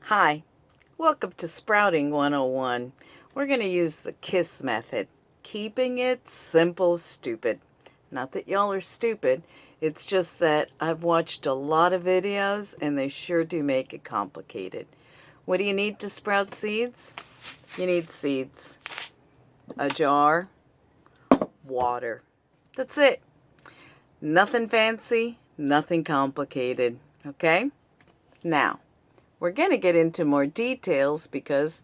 Hi, welcome to Sprouting 101. We're going to use the KISS method, keeping it simple, stupid. Not that y'all are stupid, it's just that I've watched a lot of videos and they sure do make it complicated. What do you need to sprout seeds? You need seeds, a jar, water. That's it. Nothing fancy, nothing complicated, okay? Now, we're going to get into more details because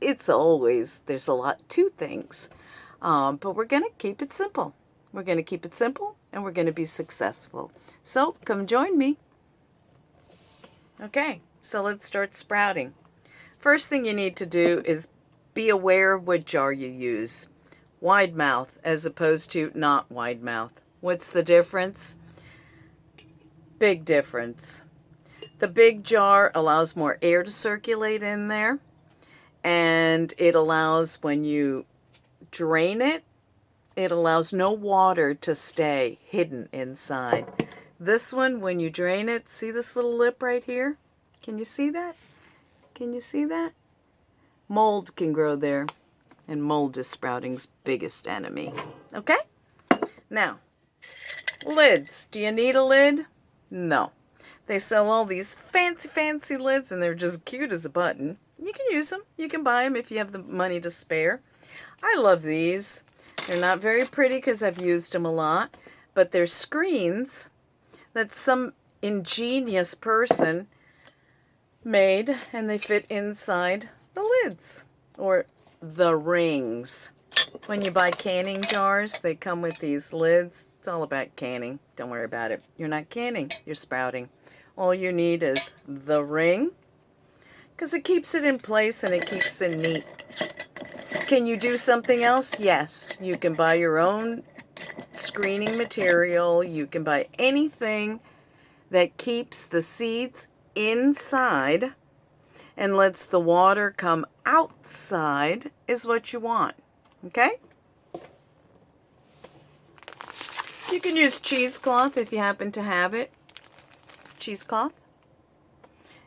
there's a lot to things. But we're going to keep it simple. We're going to keep it simple and we're going to be successful. So come join me. Okay, so let's start sprouting. First thing you need to do is be aware of what jar you use. Wide mouth as opposed to not wide mouth. What's the difference? Big difference. The big jar allows more air to circulate in there, and it allows, when you drain it, it allows no water to stay hidden inside. This one, when you drain it, see this little lip right here? Can you see that? Can you see that? Mold can grow there, and mold is sprouting's biggest enemy. Okay? Now, lids. Do you need a lid? No. They sell all these fancy lids and they're just cute as a button. You can use them. You can buy them if you have the money to spare. I love these. They're not very pretty because I've used them a lot, but they're screens that some ingenious person made, and they fit inside the lids or the rings. When you buy canning jars, they come with these lids. It's all about canning. Don't worry about it. You're not canning, you're sprouting. All you need is the ring, because it keeps it in place and it keeps it neat. Can you do something else? Yes. You can buy your own screening material. You can buy anything that keeps the seeds inside and lets the water come outside is what you want. Okay? You can use cheesecloth if you happen to have it. Cheesecloth.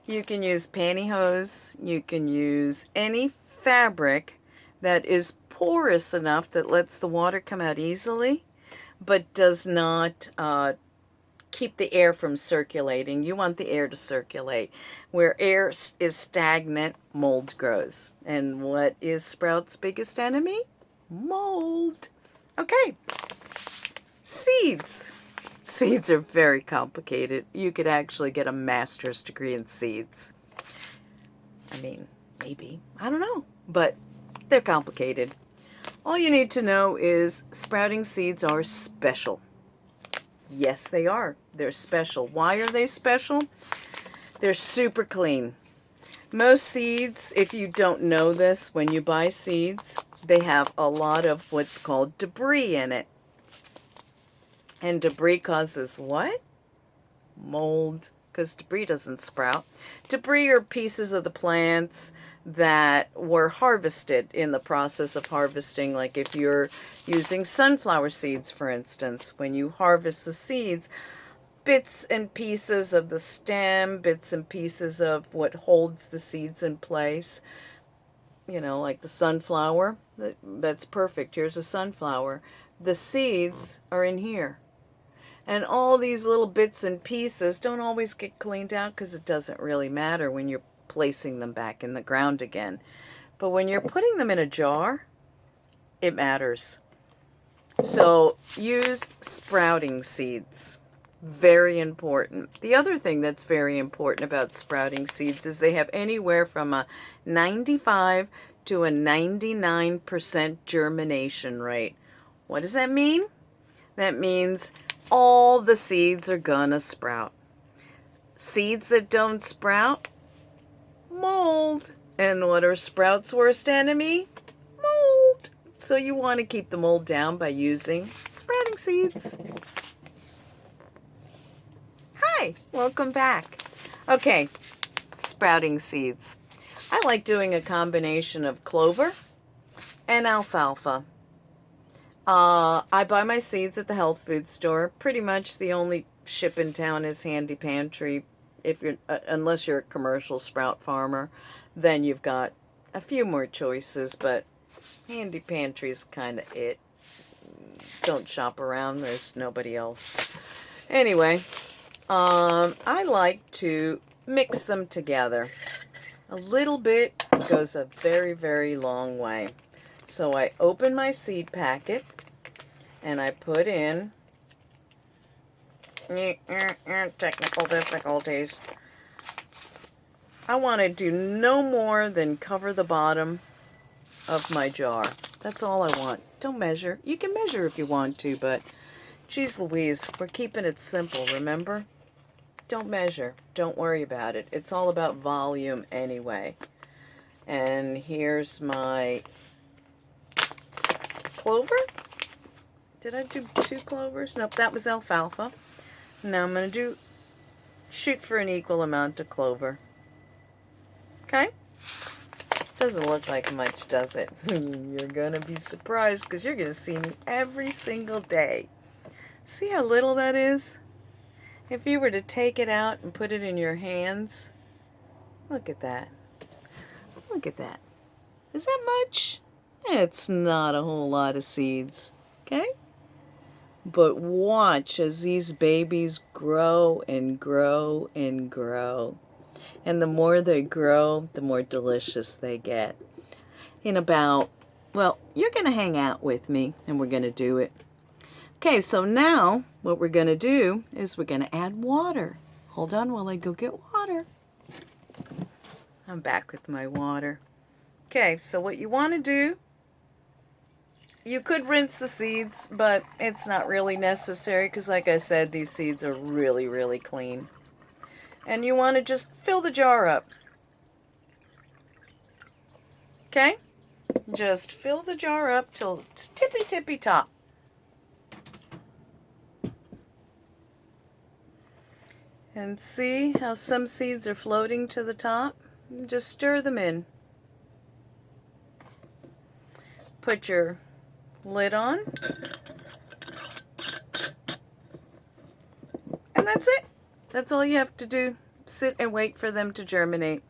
You can use pantyhose. You can use any fabric that is porous enough that lets the water come out easily, but does not keep the air from circulating. You want the air to circulate. Where air is stagnant, mold grows. And what is sprout's biggest enemy? Mold. Okay. Seeds. Seeds are very complicated. You could actually get a master's degree in seeds. I mean, maybe. I don't know. But they're complicated. All you need to know is sprouting seeds are special. Yes, they are. They're special. Why are they special? They're super clean. Most seeds, if you don't know this, when you buy seeds, they have a lot of what's called debris in it. And debris causes what? Mold, because debris doesn't sprout. Debris are pieces of the plants that were harvested in the process of harvesting. Like if you're using sunflower seeds, for instance, when you harvest the seeds, bits and pieces of the stem, bits and pieces of what holds the seeds in place, you know, like the sunflower, that's perfect. Here's a sunflower. The seeds are in here. And all these little bits and pieces don't always get cleaned out because it doesn't really matter when you're placing them back in the ground again. But when you're putting them in a jar, it matters. So use sprouting seeds. Very important. The other thing that's very important about sprouting seeds is they have anywhere from a 95 to a 99% germination rate. What does that mean? That means all the seeds are gonna sprout. Seeds that don't sprout, mold. And what are sprouts' worst enemy? Mold. So you want to keep the mold down by using sprouting seeds. Hi, welcome back. Okay, sprouting seeds. I like doing a combination of clover and alfalfa. I buy my seeds at the health food store. Pretty much the only ship in town is Handy Pantry. if you're unless you're a commercial sprout farmer, then you've got a few more choices, but Handy Pantry's kind of it. Don't shop around, there's nobody else. Anyway, I like to mix them together. A little bit goes a very, very long way. So I open my seed packet and I put in technical difficulties. I want to do no more than cover the bottom of my jar. That's all I want. Don't measure. You can measure if you want to, but geez Louise, we're keeping it simple, remember? Don't measure. Don't worry about it. It's all about volume anyway. And here's my clover. Did I do 2 clovers? Nope, that was alfalfa. Now I'm going to shoot for an equal amount of clover. Okay? Doesn't look like much, does it? You're going to be surprised because you're going to see me every single day. See how little that is? If you were to take it out and put it in your hands, look at that. Look at that. Is that much? It's not a whole lot of seeds, okay? But watch as these babies grow and grow and grow. And the more they grow, the more delicious they get. In about, well, you're going to hang out with me and we're going to do it. Okay, so now what we're going to do is we're going to add water. Hold on while I go get water. I'm back with my water. Okay, so what you want to do, you could rinse the seeds, but it's not really necessary because like I said, these seeds are really, really clean. And you want to just fill the jar up. Okay? Just fill the jar up till it's tippy, tippy top. And see how some seeds are floating to the top? Just stir them in. Put your lid on. And that's it. That's all you have to do. Sit and wait for them to germinate.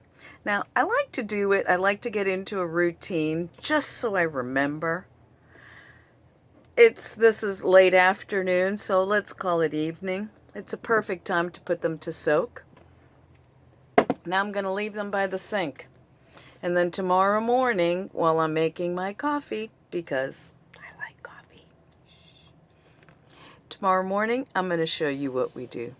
Now, I like to do it. I like to get into a routine just so I remember. This is late afternoon, so let's call it evening. It's a perfect time to put them to soak. Now I'm going to leave them by the sink. And then tomorrow morning, while I'm making my coffee, because I like coffee, tomorrow morning I'm going to show you what we do.